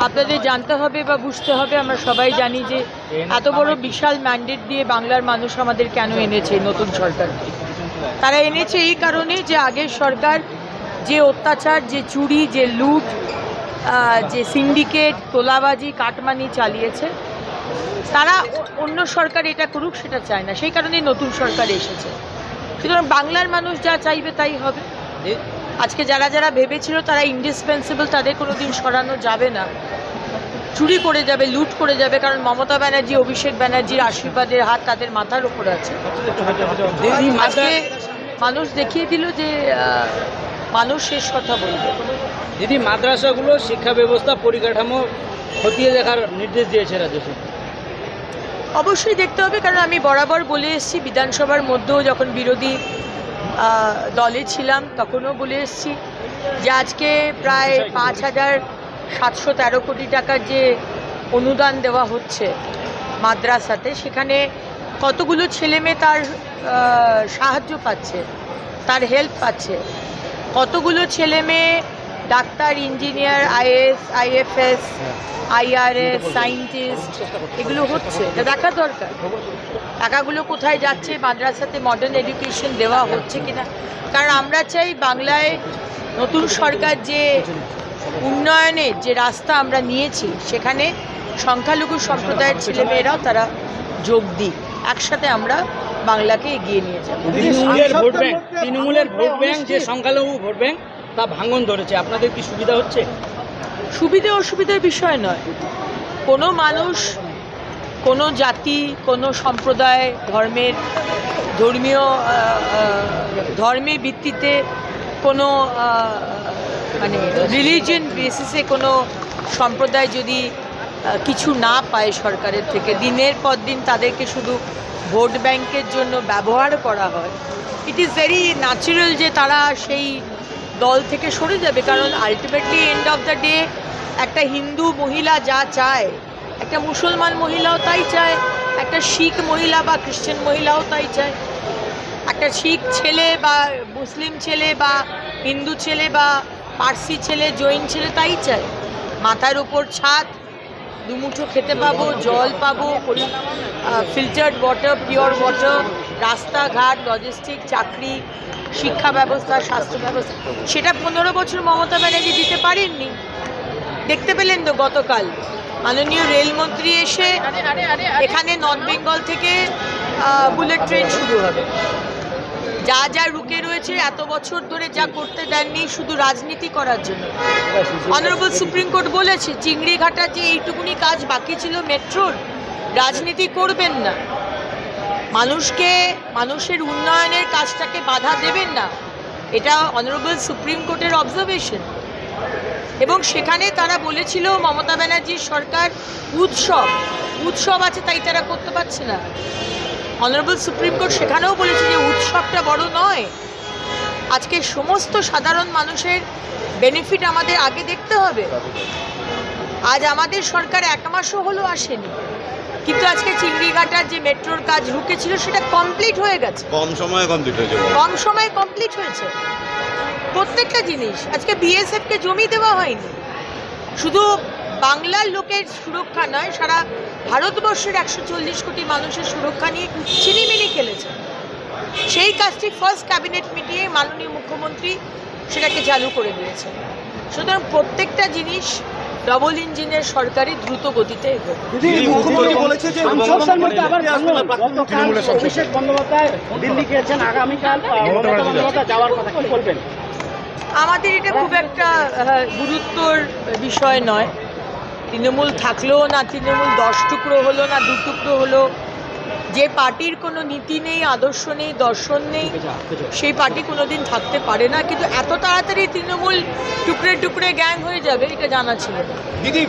আপনাদের জানতে হবে বা বুঝতে হবে, আমরা সবাই জানি যে এত বড় বিশাল ম্যান্ডেট দিয়ে বাংলার মানুষ আমাদের কেন এনেছে নতুন সরকার। তারা এনেছে এই কারণে যে আগের সরকার যে অত্যাচার, যে চুরি, যে লুট, যে সিন্ডিকেট, তোলাবাজি, কাটমানি চালিয়েছে, তারা অন্য সরকার এটা করুক সেটা চায় না, সেই কারণেই নতুন সরকার এসেছে। সুতরাং বাংলার মানুষ যা চাইবে তাই হবে। আজকে যারা যারা ভেবেছিল তারা ইন্ডিসপেন্সিবল, তাদের কোনোদিন সরানো যাবে না। চুরি করে যাবে, লুট করে যাবে, কারণ মমতা ব্যানার্জি, অভিষেক ব্যানার্জির আশীর্বাদের হাত তাদের মাথার উপর আছে। আজকে মানুষ দেখিয়ে দিল যে মানুষ শেষ কথা বলবে। দিদি, মাদ্রাসাগুলো শিক্ষা ব্যবস্থা পরিকাঠামো খতিয়ে দেখার নির্দেশ দিয়েছে রাজ্য সরকার। অবশ্যই দেখতে হবে, কারণ আমি বরাবর বলে এসেছি, বিধানসভার মধ্যেও যখন বিরোধী দলে ছিলাম তখনও বলে এসেছি যে আজকে প্রায় 5,713 কোটি টাকার যে অনুদান দেওয়া হচ্ছে মাদ্রাসাতে, সেখানে কতগুলো ছেলেমেয়ে তার সাহায্য পাচ্ছে, তার হেল্প পাচ্ছে, কতগুলো ছেলেমেয়ে doctor, engineer, IAS, IFS, IRS, scientist, এগুলো হচ্ছে, এটা দেখা দরকার। টাকাগুলো কোথায় যাচ্ছে, মাদ্রাসাতে মডার্ন এডুকেশন দেওয়া হচ্ছে কিনা। কারণ আমরা চাই বাংলায় নতুন সরকার যে উন্নয়নের যে রাস্তা আমরা নিয়েছি, সেখানে সংখ্যালঘু সম্প্রদায়ের ছেলেমেয়েরাও তারা যোগ দিক, একসাথে আমরা বাংলাকে এগিয়ে নিয়ে যাব। তৃণমূলের ভোট ব্যাংক যে সংখ্যালঘু ভোট ব্যাংক, তা ভাঙন ধরেছে, আপনাদের কি সুবিধা হচ্ছে? সুবিধে অসুবিধার বিষয় নয়। কোনো মানুষ, কোনো জাতি, কোনো সম্প্রদায়, ধর্মের ভিত্তিতে, কোনো মানে রিলিজিয়ন বেসিসে কোনো সম্প্রদায় যদি কিছু না পায় সরকারের থেকে, দিনের পর দিন তাদেরকে শুধু ভোট ব্যাংকের জন্য ব্যবহার করা হয়, ইট ইজ ভেরি ন্যাচারাল যে তারা সেই দল থেকে সরে যাবে। কারণ ultimately end of the day একটা হিন্দু মহিলা যা চায়, একটা মুসলমান মহিলাও তাই চায়, একটা শিখ মহিলা বা খ্রিশ্চান মহিলাও তাই চায়, একটা শিখ ছেলে বা মুসলিম ছেলে বা হিন্দু ছেলে বা পার্সি ছেলে, জৈন ছেলে তাই চায়। মাথার উপর ছাদ, দুমুঠো খেতে পাবো, জল পাবো, ফিল্টার্ড ওয়াটার, পিওর ওয়াটার, রাস্তাঘাট, লজিস্টিক, চাকরি, শিক্ষা ব্যবস্থা, স্বাস্থ্য ব্যবস্থা, সেটা 15 বছর মমতা ব্যানার্জি দিতে পারেননি। দেখতে পেলেন তো গতকাল মাননীয় রেলমন্ত্রী এসে এখানে নর্থ বেঙ্গল থেকে বুলেট ট্রেন শুরু হবে। যা যা রুকে রয়েছে এত বছর ধরে যা করতে দেননি, শুধু রাজনীতি করার জন্য। অনারেবল সুপ্রিম কোর্ট বলেছে চিংড়িঘাটার যে এইটুকুনি কাজ বাকি ছিল মেট্রোর, রাজনীতি করবেন না, মানুষের উন্নয়নের কাজটাকে বাধা দেবেন না, এটা অনারেবল সুপ্রিম কোর্টের অবজারভেশন। এবং সেখানে তারা বলেছিল মমতা ব্যানার্জির সরকার উৎসব আছে তাই তারা করতে পারছে না। অনারেবল সুপ্রিম কোর্ট সেখানেও বলেছে যে উৎসবটা বড় নয়, আজকে সমস্ত সাধারণ মানুষের বেনিফিট আমাদের আগে দেখতে হবে। আজ আমাদের সরকার 1 মাসও হলো আসেনি, কিন্তু আজকে চিংড়িঘাটার যে মেট্রোর কাজ রুকেছিল সেটা কমপ্লিট হয়ে গেছে, কম সময়ে কমপ্লিট হয়েছে প্রত্যেকটা জিনিস। আজকে বিএসএফকে জমি দেওয়া হয়নি, শুধু বাংলার লোকের সুরক্ষা নয়, সারা ভারতবর্ষের 140 কোটি মানুষের সুরক্ষা নিয়ে ছিনিমিনি খেলেছে। সেই কাজটি ফার্স্ট ক্যাবিনেট মিটিংয়ে মাননীয় মুখ্যমন্ত্রী সেটাকে চালু করে দিয়েছে। সুতরাং প্রত্যেকটা জিনিস ডবল ইঞ্জিনের সরকারি দ্রুত গতিতে এগোবে। অভিষেক বন্দ্যোপাধ্যায় দিল্লি গিয়েছেন, আগামীকাল যাওয়ার কথা, কি বলবেন? আমাদের এটা খুব একটা গুরুত্বর বিষয় নয়। তৃণমূল থাকলেও না তৃণমূল 10 টুকরো হলো না 2 টুকরো হলো, যে পার্টির কোনো নীতি নেই, আদর্শ নেই, দর্শন নেই, সেই পার্টি কোনোদিন থাকতে পারে না। কিন্তু এত তাড়াতাড়ি তৃণমূল টুকরে টুকরে গ্যাং হয়ে যাবে এটা জানা ছিল না। দিদি